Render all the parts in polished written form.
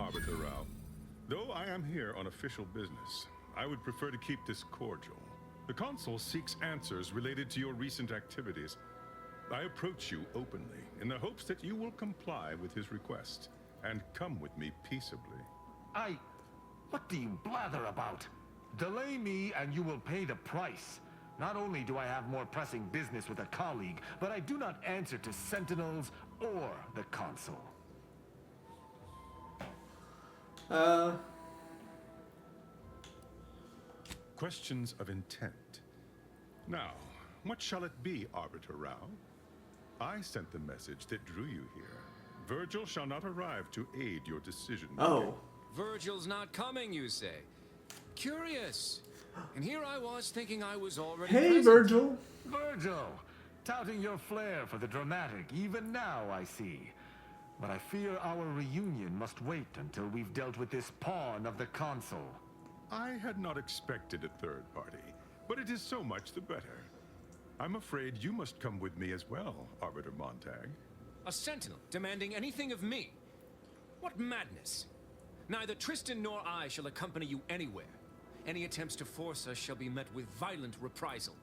Arbiter Rao. Though I am here on official business, I would prefer to keep this cordial. The Consul seeks answers related to your recent activities. I approach you openly, in the hopes that you will comply with his request, and come with me peaceably. What do you blather about? Delay me and you will pay the price. Not only do I have more pressing business with a colleague, but I do not answer to Sentinels or the Consul. Questions of intent. Now, what shall it be, Arbiter Rao? I sent the message that drew you here. Virgil shall not arrive to aid your decision. Oh. Virgil's not coming, you say? Curious. And here I was thinking I was already Hey, present. Virgil. Virgil, touting your flair for the dramatic, even now I see. But I fear our reunion must wait until we've dealt with this pawn of the Consul. I had not expected a third party, but it is so much the better. I'm afraid you must come with me as well, Arbiter Montag. A sentinel demanding anything of me? What madness! Neither Tristan nor I shall accompany you anywhere. Any attempts to force us shall be met with violent reprisal.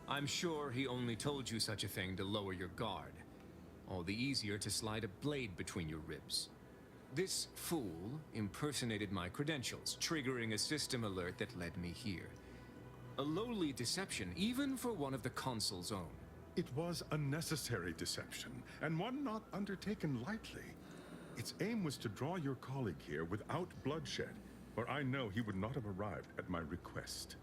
I'm sure he only told you such a thing to lower your guard. All the easier to slide a blade between your ribs. This fool impersonated my credentials, triggering a system alert that led me here. A lowly deception, even for one of the Consul's own. It was a necessary deception, and one not undertaken lightly. Its aim was to draw your colleague here without bloodshed, for I know he would not have arrived at my request.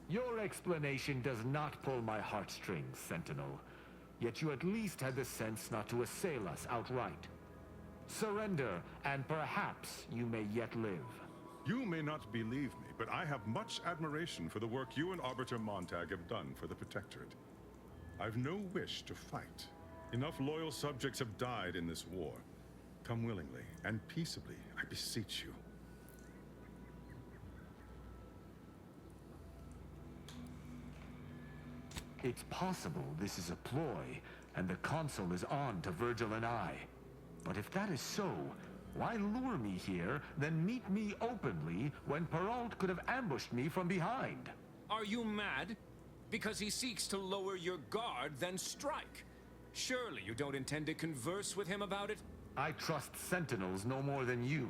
Your explanation does not pull my heartstrings, Sentinel. Yet you at least had the sense not to assail us outright. Surrender, and perhaps you may yet live. You may not believe me, but I have much admiration for the work you and Arbiter Montag have done for the Protectorate. I've no wish to fight. Enough loyal subjects have died in this war. Come willingly and peaceably, I beseech you. It's possible this is a ploy, and the Consul is on to Virgil and I. But if that is so, why lure me here, then meet me openly when Perrault could have ambushed me from behind? Are you mad? Because he seeks to lower your guard, then strike. Surely you don't intend to converse with him about it? I trust Sentinels no more than you,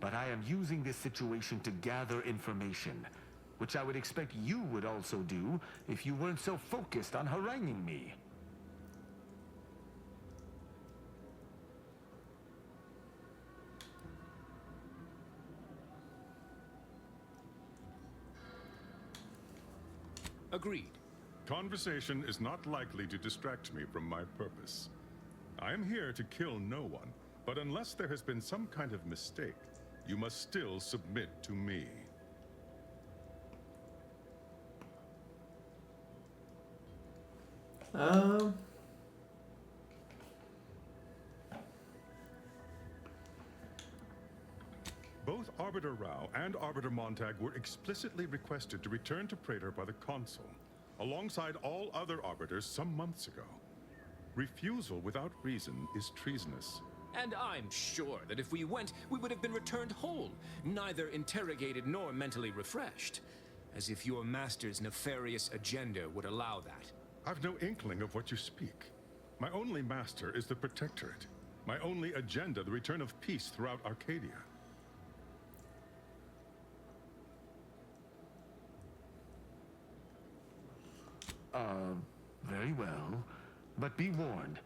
but I am using this situation to gather information, which I would expect you would also do if you weren't so focused on haranguing me. Agreed. Conversation is not likely to distract me from my purpose. I am here to kill no one, but unless there has been some kind of mistake, you must still submit to me. Both Arbiter Rao and Arbiter Montag were explicitly requested to return to Praetor by the Consul, alongside all other Arbiters some months ago. Refusal without reason is treasonous. And I'm sure that if we went, we would have been returned whole, neither interrogated nor mentally refreshed. As if your master's nefarious agenda would allow that. I've no inkling of what you speak. My only master is the Protectorate. My only agenda, the return of peace throughout Arcadia. Very well. But be warned,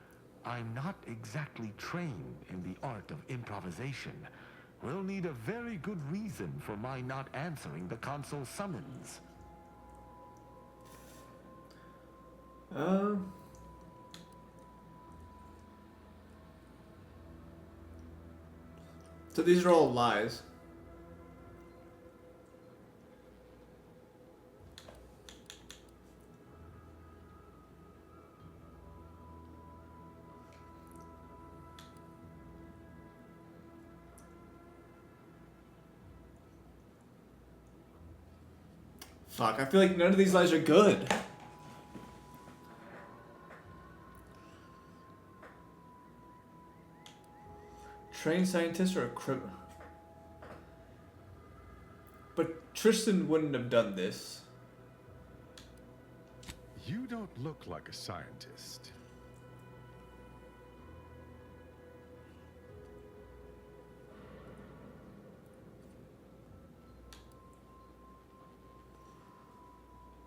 I'm not exactly trained in the art of improvisation. We'll need a very good reason for my not answering the Consul's summons. So these are all lies. Fuck, I feel like none of these lies are good. Trained scientist or a criminal? But Tristan wouldn't have done this. You don't look like a scientist.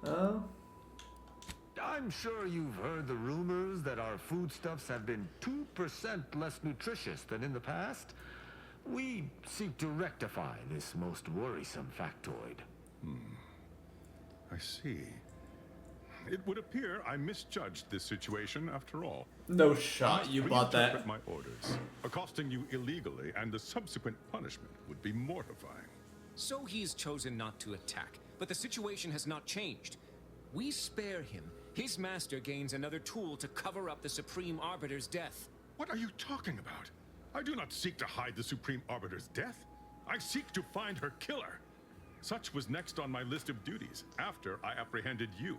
Oh. I'm sure you've heard the rumors that our foodstuffs have been 2% less nutritious than in the past. We seek to rectify this most worrisome factoid. I see. It would appear I misjudged this situation after all. No shot, you bought that. Reinterpret my orders. Accosting you illegally and the subsequent punishment would be mortifying. So he's chosen not to attack, but the situation has not changed. We spare him. His master gains another tool to cover up the Supreme Arbiter's death. What are you talking about? I do not seek to hide the Supreme Arbiter's death. I seek to find her killer. Such was next on my list of duties after I apprehended you.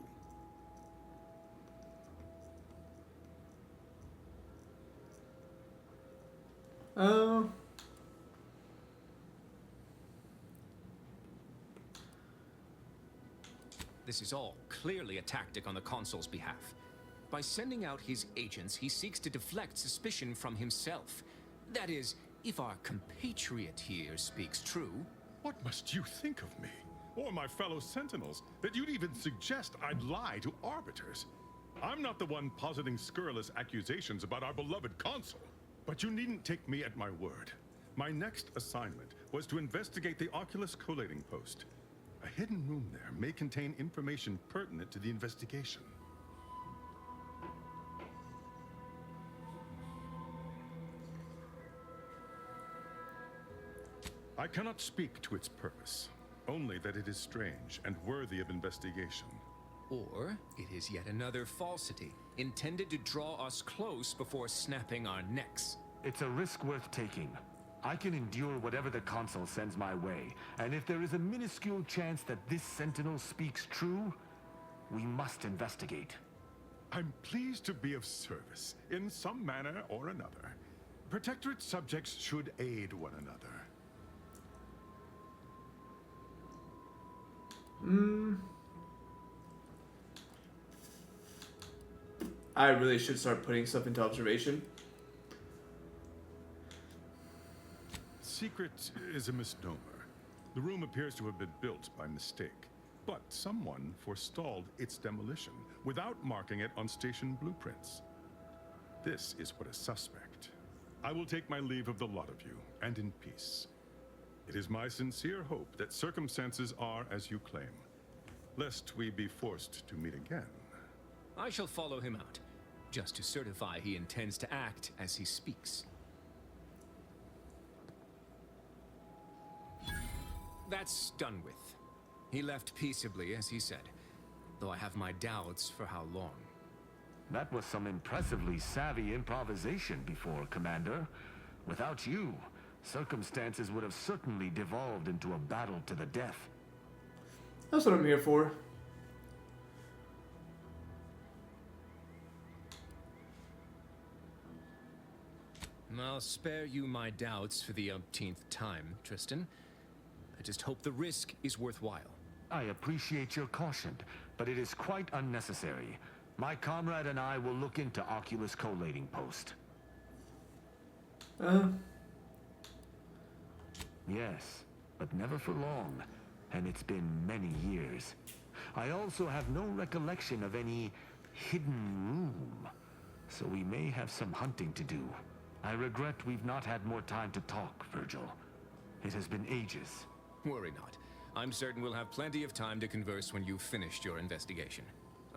Oh. This is all clearly a tactic on the Consul's behalf. By sending out his agents, he seeks to deflect suspicion from himself. That is, if our compatriot here speaks true. What must you think of me, or my fellow Sentinels, that you'd even suggest I'd lie to arbiters? I'm not the one positing scurrilous accusations about our beloved Consul. But you needn't take me at my word. My next assignment was to investigate the Oculus collating post. A hidden room there may contain information pertinent to the investigation. I cannot speak to its purpose, only that it is strange and worthy of investigation. Or it is yet another falsity, intended to draw us close before snapping our necks. It's a risk worth taking. I can endure whatever the Consul sends my way, and if there is a minuscule chance that this Sentinel speaks true, we must investigate. I'm pleased to be of service, in some manner or another. Protectorate subjects should aid one another. I really should start putting stuff into observation. Secret is a misnomer. The room appears to have been built by mistake, but someone forestalled its demolition without marking it on station blueprints. This is what a suspect. I will take my leave of the lot of you, and in peace. It is my sincere hope that circumstances are as you claim, lest we be forced to meet again. I shall follow him out, just to certify he intends to act as he speaks. That's done with. He left peaceably, as he said, though I have my doubts for how long. That was some impressively savvy improvisation before, Commander. Without you, circumstances would have certainly devolved into a battle to the death. That's what I'm here for. I'll spare you my doubts for the umpteenth time, Tristan. I just hope the risk is worthwhile. I appreciate your caution, but it is quite unnecessary. My comrade and I will look into Oculus collating post. Yes, but never for long, and it's been many years. I also have no recollection of any hidden room, so we may have some hunting to do. I regret we've not had more time to talk, Virgil. It has been ages. Worry not. I'm certain we'll have plenty of time to converse when you've finished your investigation.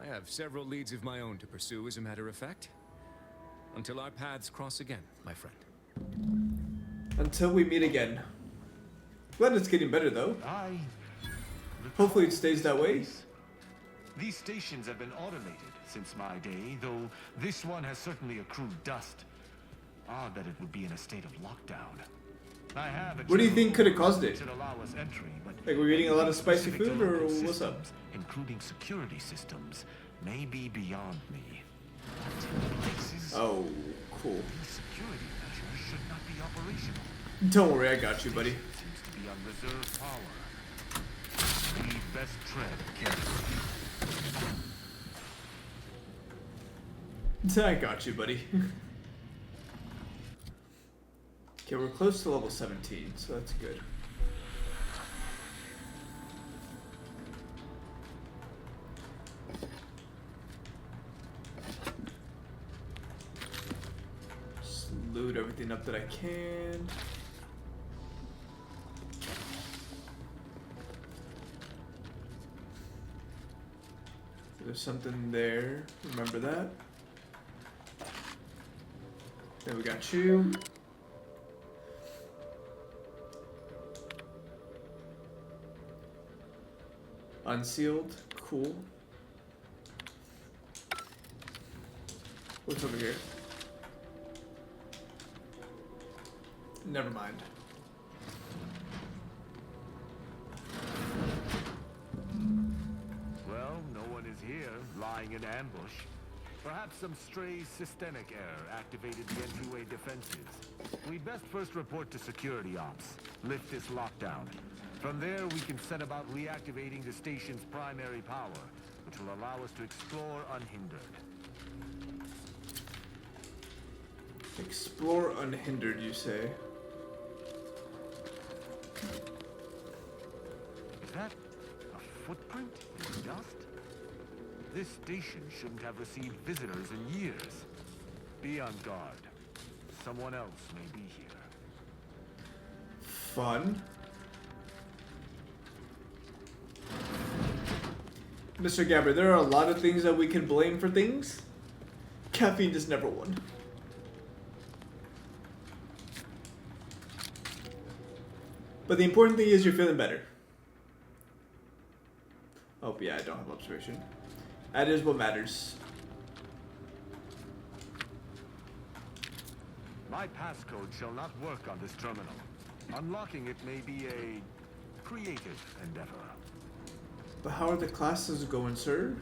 I have several leads of my own to pursue, as a matter of fact. Until our paths cross again, my friend. Until we meet again. Glad it's getting better, though. Hopefully it stays that way. These stations have been automated since my day, though this one has certainly accrued dust. Odd that it would be in a state of lockdown. I have a What do you think could have caused it? should allow us entry, but Like, we're eating a lot of spicy Specific food, to or local what's up? systems, including security systems, may be beyond me. But in places, Oh, cool. these security measures should not be operational. Don't worry, I got you, buddy. Seems to be on reserve power. We best tread carefully. I got you, buddy. Okay, we're close to level 17, so that's good. Just loot everything up that I can. There's something there. Remember that. Then we got you. Unsealed. Cool. What's over here? Never mind. Well, no one is here, lying in ambush. Perhaps some stray systemic error activated the entryway defenses. We'd best first report to security ops. Lift this lockdown. From there, we can set about reactivating the station's primary power, which will allow us to explore unhindered. Explore unhindered, you say? Is that a footprint in dust? This station shouldn't have received visitors in years. Be on guard. Someone else may be here. Fun. Mr. Gabber, there are a lot of things that we can blame for things. Caffeine is never one. But the important thing is you're feeling better. Oh, yeah, I don't have observation. That is what matters. My passcode shall not work on this terminal. Unlocking it may be a creative endeavor. But how are the classes going, sir?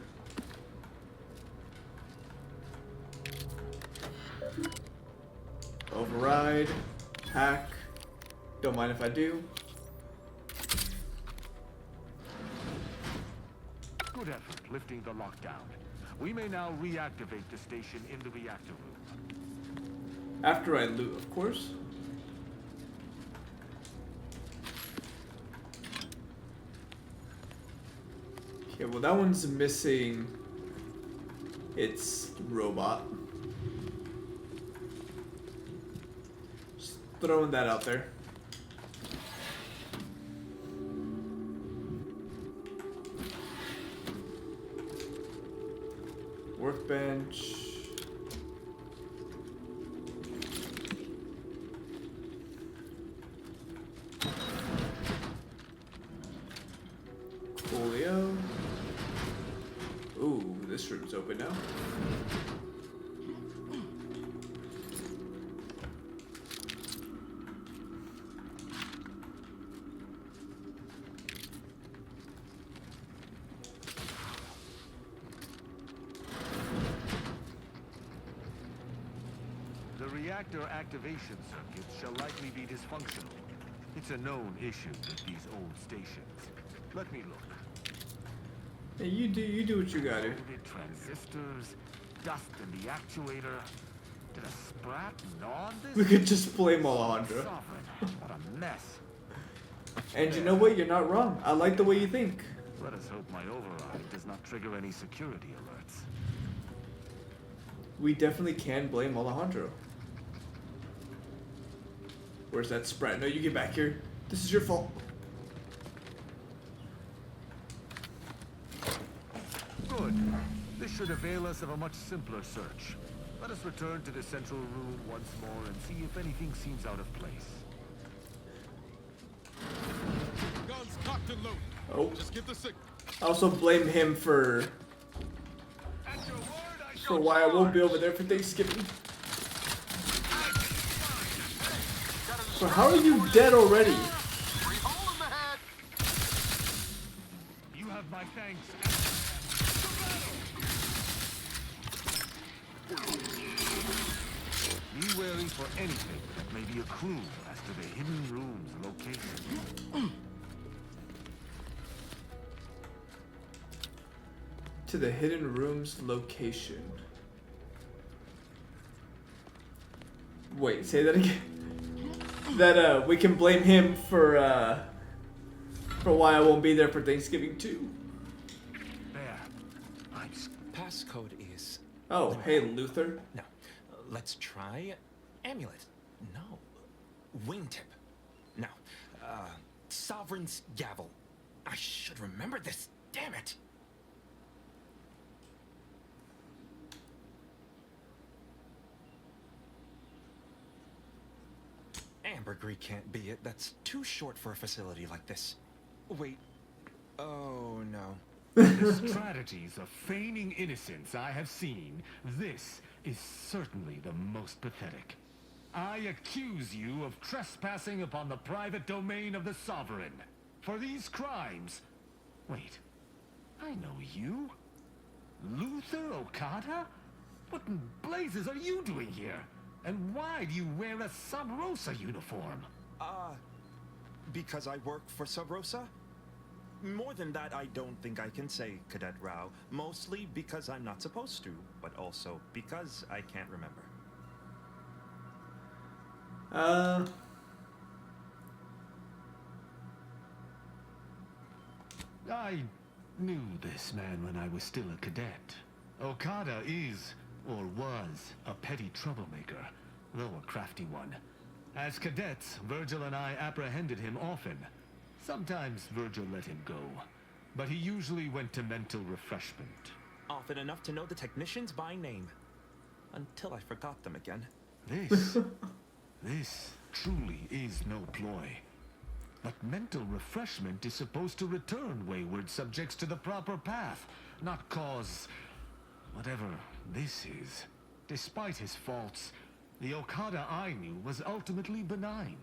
Override, hack. Don't mind if I do. Good effort lifting the lockdown. We may now reactivate the station in the reactor room. After I loot, of course. Okay, well that one's missing its robot. Just throwing that out there. Workbench. Coolio. Ooh, this room's open now. The reactor activation circuits shall likely be dysfunctional. It's a known issue with these old stations. Let me look. Hey, you do what you gotta. Loaded transistors, dust in the actuator. Did a sprat gnaw on this? We could just blame Alejandro. Sovereign, what a mess. And you know what? You're not wrong. I like the way you think. Let us hope my override does not trigger any security alerts. We definitely can blame Alejandro. Where's that spread? No, you get back here. This is your fault. Good. This should avail us of a much simpler search. Let us return to the central room once more and see if anything seems out of place. Guns cocked and loaded. Oh. Just get the signal. I also blame him for why I won't be over there for Thanksgiving. So how are you dead already? my thanks. To battle! Be wary for anything that may be a clue as to the hidden room's location. To the hidden room's location. Wait, say that again. That we can blame him for why I won't be there for Thanksgiving too. There. Passcode is... Oh, hey Luther. No. Let's try amulet. No. Wingtip. No. Sovereign's gavel. I should remember this. Damn it. Ambergris can't be it. That's too short for a facility like this. Wait. Oh, no. The strategies of feigning innocence I have seen, this is certainly the most pathetic. I accuse you of trespassing upon the private domain of the Sovereign. For these crimes... Wait, I know you. Luther Okada? What in blazes are you doing here? And why do you wear a Sub Rosa uniform? Because I work for Sub Rosa? More than that, I don't think I can say, Cadet Rao. Mostly because I'm not supposed to, but also because I can't remember. I knew this man when I was still a cadet. Okada is, or was, a petty troublemaker, though a crafty one. As cadets, Virgil and I apprehended him often. Sometimes Virgil let him go, but he usually went to mental refreshment. Often enough to know the technicians by name. Until I forgot them again. This truly is no ploy. But mental refreshment is supposed to return wayward subjects to the proper path, not cause whatever this is. Despite his faults, the Okada I knew was ultimately benign.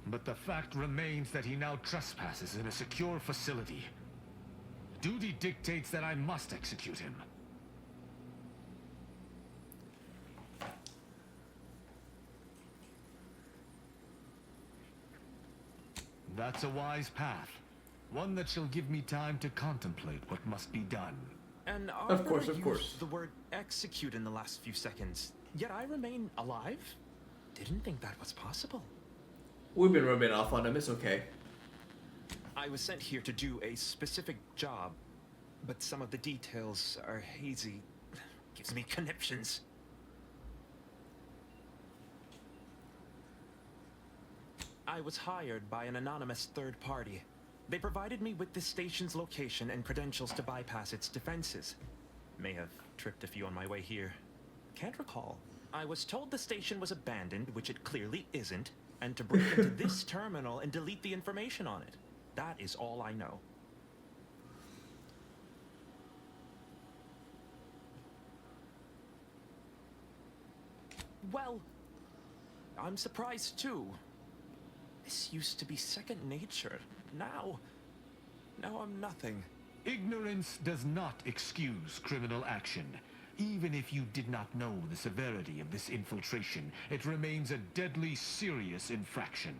But the fact remains that he now trespasses in a secure facility. Duty dictates that I must execute him. That's a wise path. One that shall give me time to contemplate what must be done. And Of course. used the word execute in the last few seconds. Yet I remain alive? Didn't think that was possible. We've been rubbing off on him, it's okay. I was sent here to do a specific job, but some of the details are hazy. Gives me conniptions. I was hired by an anonymous third party. They provided me with the station's location and credentials to bypass its defenses. May have tripped a few on my way here. Can't recall. I was told the station was abandoned, which it clearly isn't, and to break into this terminal and delete the information on it. That is all I know. Well, I'm surprised too. This used to be second nature. Now I'm nothing. Ignorance does not excuse criminal action. Even if you did not know the severity of this infiltration, it remains a deadly serious infraction.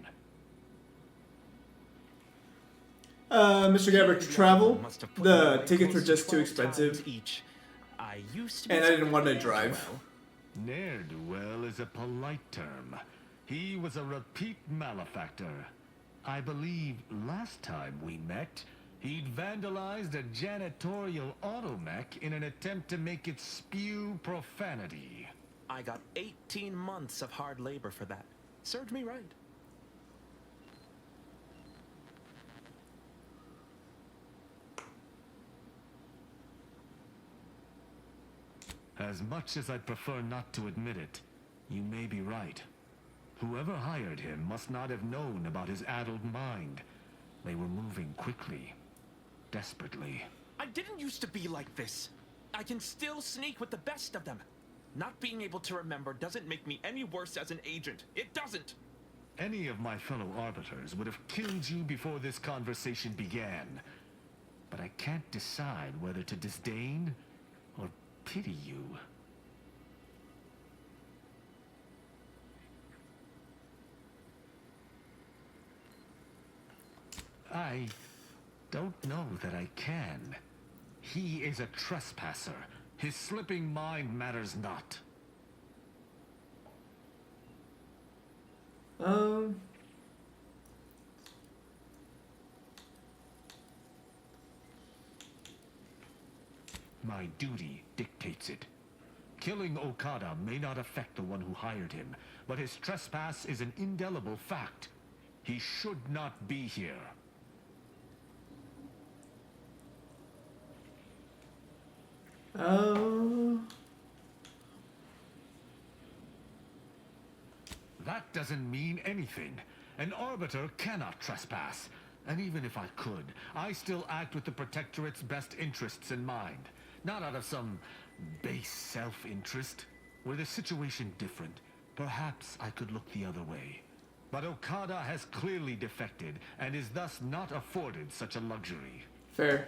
Mr. Gabbard, to travel, Must have put the away tickets were close to just too 12 expensive, times each. I used to be and I didn't want to ne'er-do-well. drive. Ne'er-do-well is a polite term. He was a repeat malefactor. I believe last time we met, he'd vandalized a janitorial automech in an attempt to make it spew profanity. I got 18 months of hard labor for that. Served me right. As much as I'd prefer not to admit it, you may be right. Whoever hired him must not have known about his addled mind. They were moving quickly, desperately. I didn't used to be like this. I can still sneak with the best of them. Not being able to remember doesn't make me any worse as an agent. It doesn't. Any of my fellow arbiters would have killed you before this conversation began. but I can't decide whether to disdain or pity you. I don't know that I can. He is a trespasser. His slipping mind matters not. My duty dictates it. Killing Okada may not affect the one who hired him, but his trespass is an indelible fact. He should not be here. That doesn't mean anything. An arbiter cannot trespass. And even if I could, I still act with the Protectorate's best interests in mind. Not out of some base self-interest. Were the situation different, perhaps I could look the other way. But Okada has clearly defected, and is thus not afforded such a luxury. Fair.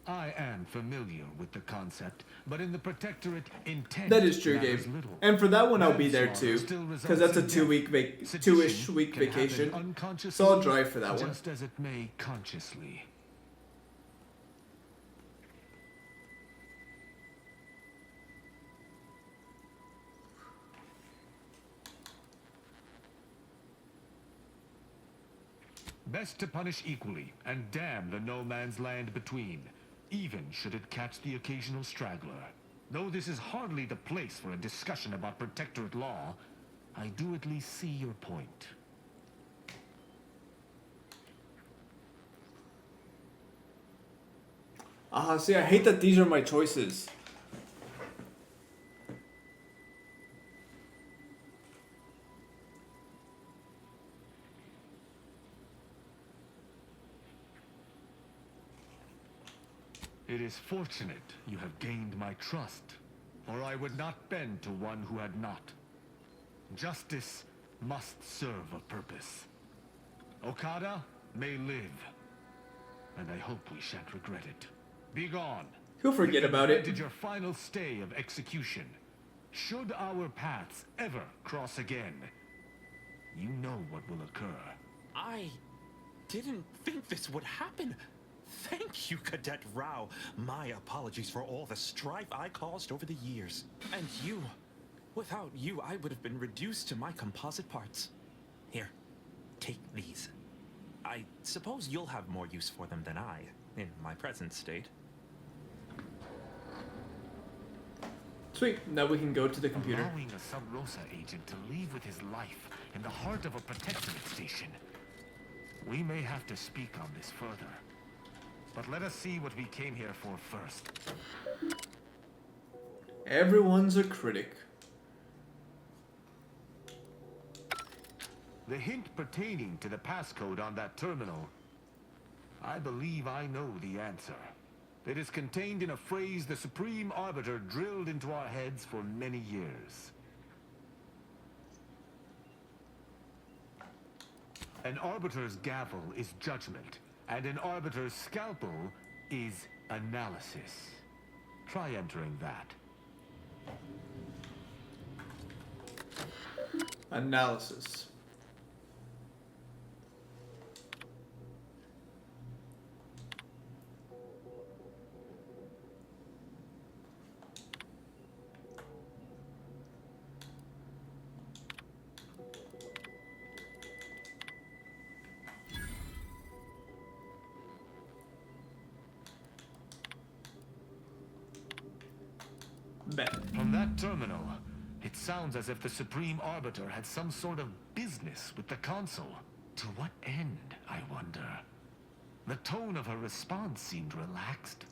I am familiar with the concept, but in the Protectorate, intent That is true, matters Gabe. little. And for that one, I'll be there Manslaughter too, still because that's a results in death. two-ish Sedition week can happen vacation. unconsciously, So I'll drive for that one. just as it may consciously. Best to punish equally, and damn the no man's land between, even should it catch the occasional straggler. Though this is hardly the place for a discussion about Protectorate law, I do at least see your point. See, I hate that these are my choices. It is fortunate you have gained my trust, or I would not bend to one who had not. Justice must serve a purpose. Okada may live, and I hope we shan't regret it. Be gone. He'll forget about it. Did your final stay of execution. Should our paths ever cross again, you know what will occur. I didn't think this would happen. Thank you, Cadet Rao. My apologies for all the strife I caused over the years. And you. Without you, I would have been reduced to my composite parts. Here, take these. I suppose you'll have more use for them than I, in my present state. Sweet. Now we can go to the computer. Allowing a Sub Rosa agent to leave with his life in the heart of a Protectorate station. We may have to speak on this further. But let us see what we came here for first. Everyone's a critic. The hint pertaining to the passcode on that terminal. I believe I know the answer. It is contained in a phrase the Supreme Arbiter drilled into our heads for many years. An Arbiter's gavel is judgment, and an Arbiter's scalpel is analysis. Try entering that. Analysis. Bet. From that terminal, it sounds as if the Supreme Arbiter had some sort of business with the Consul. To what end, I wonder? The tone of her response seemed relaxed,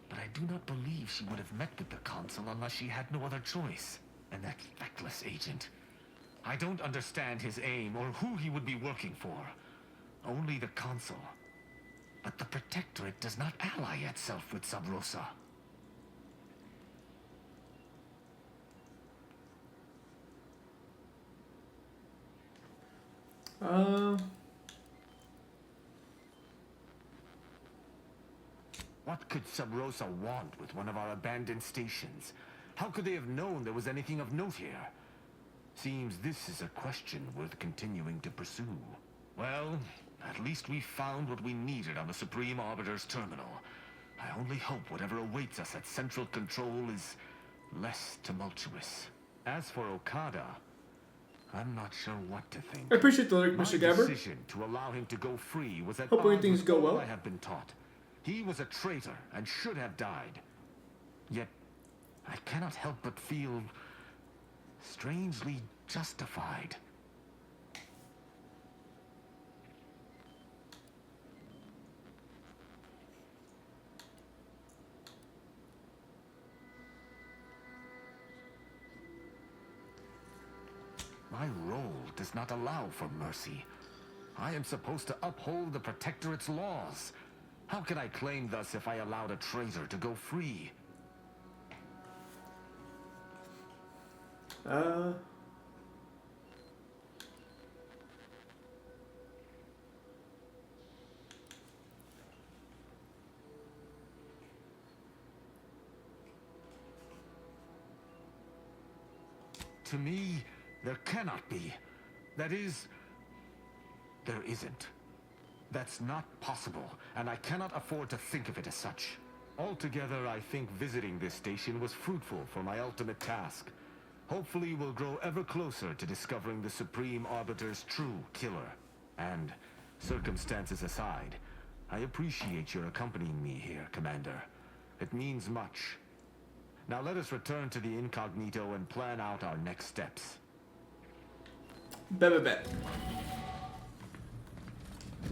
but I do not believe she would have met with the Consul unless she had no other choice. And that feckless agent. I don't understand his aim or who he would be working for. Only the Consul. But the Protectorate does not ally itself with Sub Rosa. What could Sub Rosa want with one of our abandoned stations? How could they have known there was anything of note here? Seems this is a question worth continuing to pursue. Well, at least we found what we needed on the Supreme Arbiter's terminal. I only hope whatever awaits us at Central Control is less tumultuous. As for Okada, I'm not sure what to think. I appreciate the alert, My Mr. Gabber. decision to allow him to go free was at Hope odds things with go all well. I have been taught. He was a traitor and should have died. Yet, I cannot help but feel strangely justified. My role does not allow for mercy. I am supposed to uphold the Protectorate's laws. How can I claim thus if I allowed a traitor to go free? To me, there cannot be. That is, there isn't. That's not possible, and I cannot afford to think of it as such. Altogether, I think visiting this station was fruitful for my ultimate task. Hopefully, we'll grow ever closer to discovering the Supreme Arbiter's true killer. And, circumstances aside, I appreciate your accompanying me here, Commander. It means much. Now let us return to the incognito and plan out our next steps. Bet.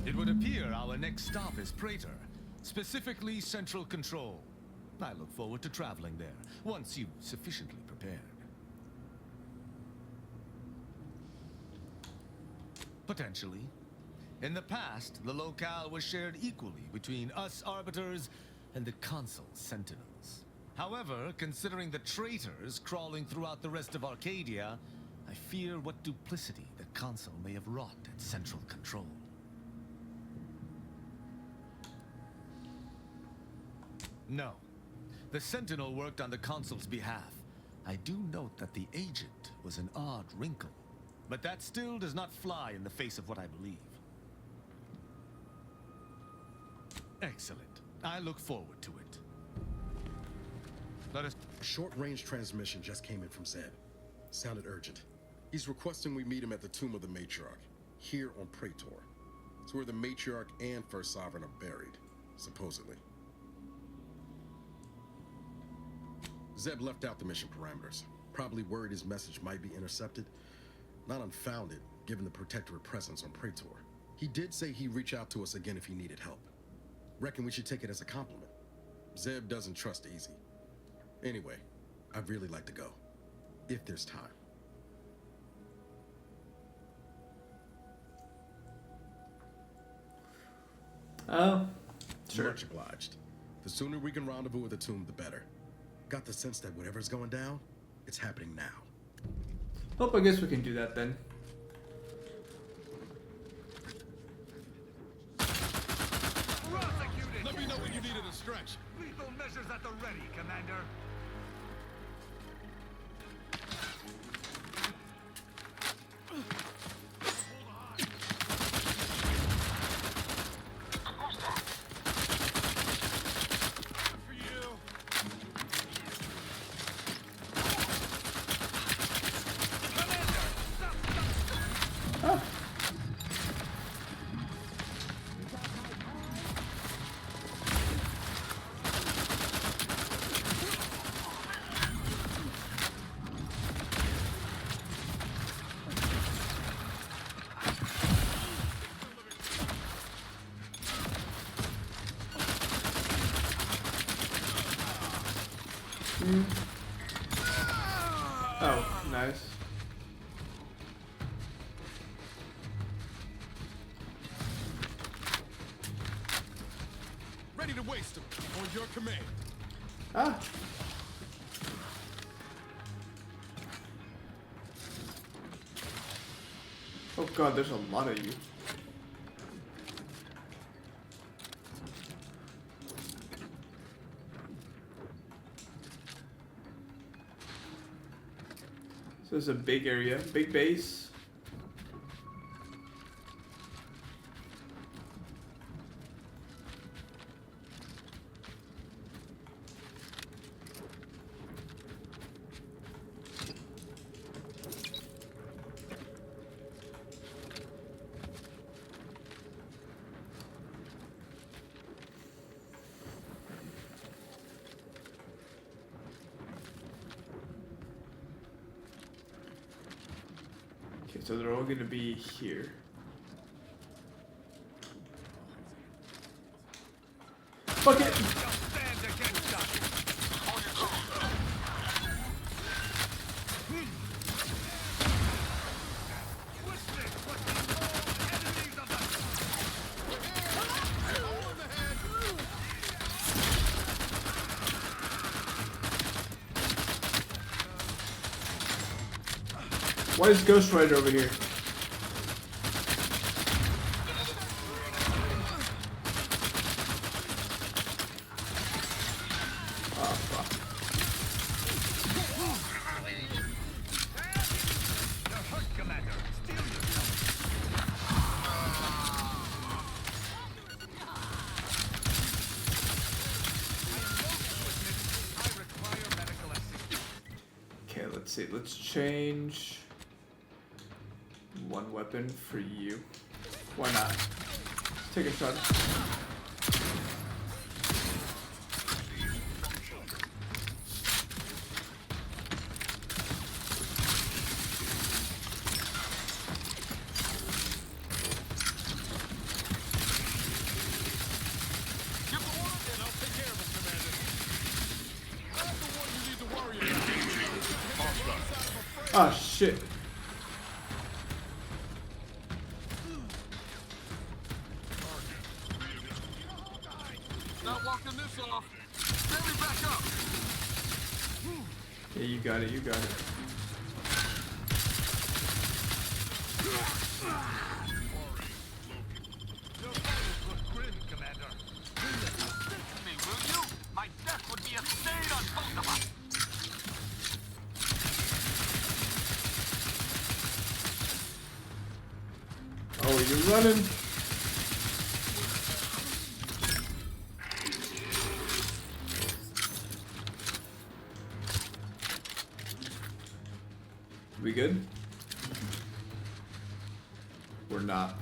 It would appear our next stop is Praetor, specifically Central Control. I look forward to traveling there, once you've sufficiently prepared. Potentially. In the past, the locale was shared equally between us Arbiters and the Consul Sentinels. However, considering the traitors crawling throughout the rest of Arcadia, I fear what duplicity the Consul may have wrought at Central Control. No. The Sentinel worked on the Consul's behalf. I do note that the Agent was an odd wrinkle, but that still does not fly in the face of what I believe. Excellent. I look forward to it. Let us... A short-range transmission just came in from Zeb. Sounded urgent. He's requesting we meet him at the tomb of the Matriarch, here on Praetor. It's where the Matriarch and First Sovereign are buried, supposedly. Zeb left out the mission parameters. Probably worried his message might be intercepted. Not unfounded, given the Protectorate presence on Praetor. He did say he'd reach out to us again if he needed help. Reckon we should take it as a compliment. Zeb doesn't trust easy. Anyway, I'd really like to go, if there's time. Sure. Much obliged. The sooner we can rendezvous at the tomb, the better. Got the sense that whatever's going down, it's happening now. I guess we can do that then. Let me know when you needed a stretch. Lethal measures at the ready, Commander. Oh, nice. Ready to waste them. On your command. Ah. Oh god, there's a lot of you. So it's a big area, big base. So they're all going to be here. Fuck it! Why is Ghost Rider over here? Oh, fuck. Okay, let's see. Let's change one weapon for you. Why not? Let's take a shot. Ah, shit. Yeah, you got it, you got it. Oh, you're running. We good? We're not.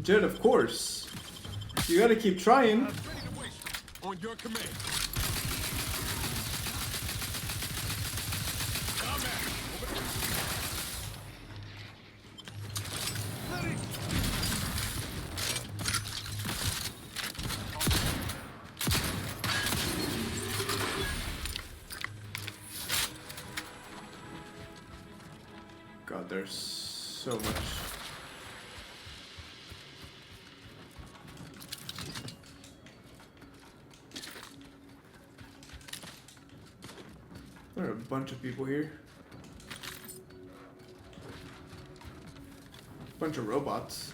Jed, of course. You gotta keep trying. On your command. God, there's so much. There are a bunch of people here. Bunch of robots.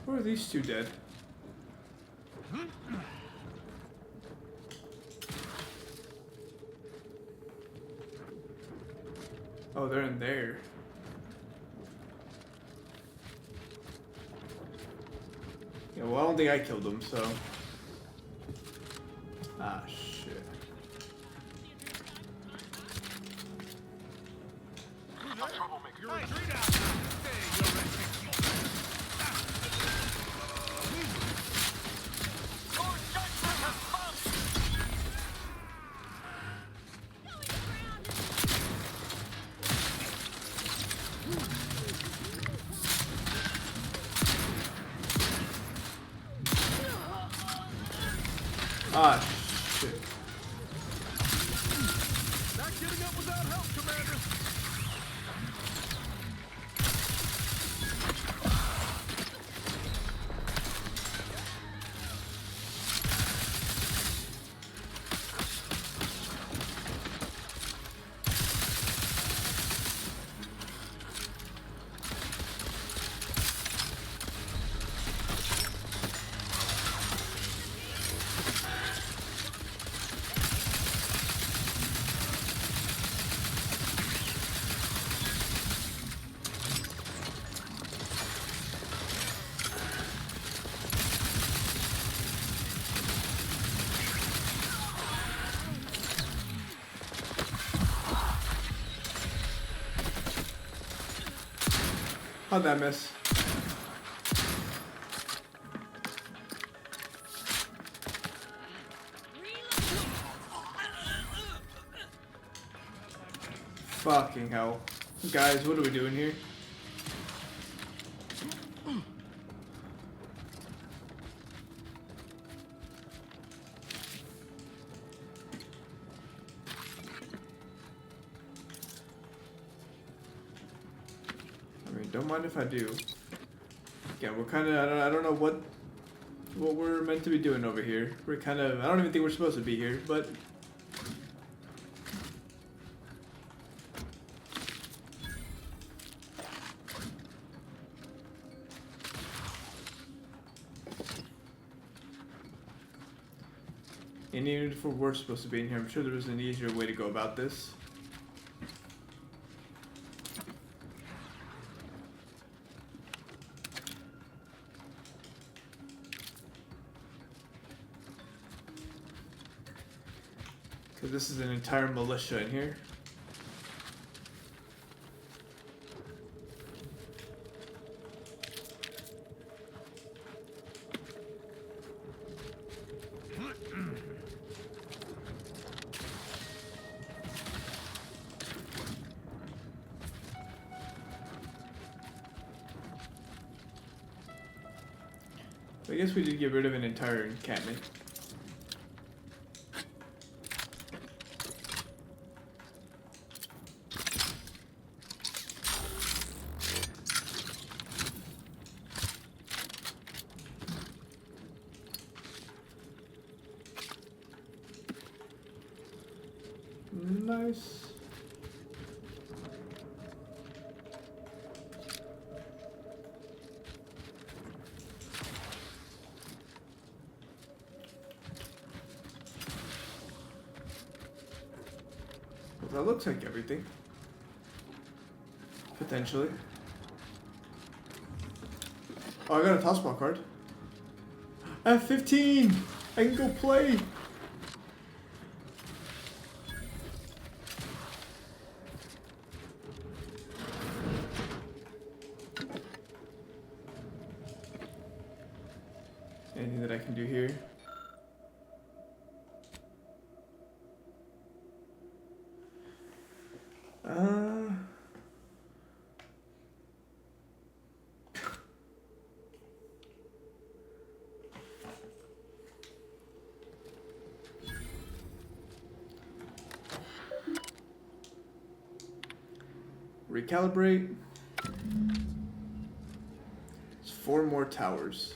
Where are these two dead? Oh, they're in there. Yeah, well, I don't think I killed them, so. Ah, shit. Ah, shit. Not getting up without help, Commander. How'd that miss? Fucking hell. Guys, what are we doing here? Don't mind if I do. Again, we're kind of, I don't know what we're meant to be doing over here. We're kind of, I don't even think we're supposed to be here, but and even if we're supposed to be in here, I'm sure there was an easier way to go about this. This is an entire militia in here. I guess we did get rid of an entire encampment. Nice. Well, that looks like everything. Potentially. Oh, I got a tossball card. I have 15! I can go play! Anything that I can do here? Recalibrate. It's 4 more towers.